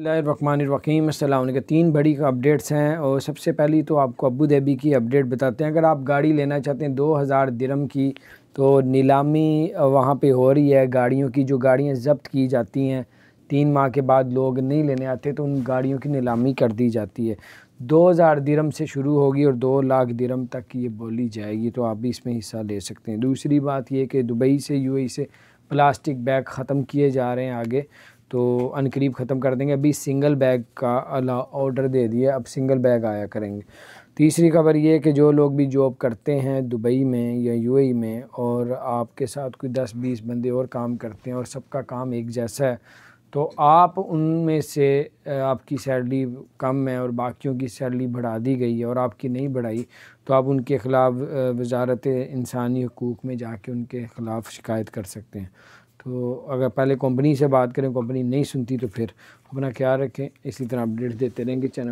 बिस्मिल्लाहिर्रहमानिर्रहीम। अस्सलाम वालेकुम। 3 बड़ी अपडेट्स हैं और सबसे पहली तो आपको अबू धाबी की अपडेट बताते हैं। अगर आप गाड़ी लेना चाहते हैं 2000 दिरहम की, तो नीलामी वहाँ पे हो रही है गाड़ियों की। जो गाड़ियाँ ज़ब्त की जाती हैं 3 माह के बाद लोग नहीं लेने आते तो उन गाड़ियों की नीलामी कर दी जाती है। 2000 दिरहम से शुरू होगी और 2 लाख दिरहम तक ये बोली जाएगी, तो आप भी इसमें हिस्सा ले सकते हैं। दूसरी बात ये कि दुबई से यूएई से प्लास्टिक बैग ख़त्म किए जा रहे हैं आगे, तो अनकरीब ख़त्म कर देंगे। अभी सिंगल बैग का ऑर्डर दे दिया, अब सिंगल बैग आया करेंगे। तीसरी खबर ये है कि जो लोग भी जॉब करते हैं दुबई में या यूएई में और आपके साथ कोई 10-20 बंदे और काम करते हैं और सबका काम एक जैसा है, तो आप उनमें से आपकी सैलरी कम है और बाकियों की सैलरी बढ़ा दी गई है और आपकी नहीं बढ़ाई, तो आप उनके ख़िलाफ़ वज़ारत इंसानी हकूक़ में जाके उनके ख़िलाफ़ शिकायत कर सकते हैं। तो अगर पहले कंपनी से बात करें, कंपनी नहीं सुनती तो फिर अपना ख्याल रखें। इसी तरह अपडेट देते रहेंगे चैनल।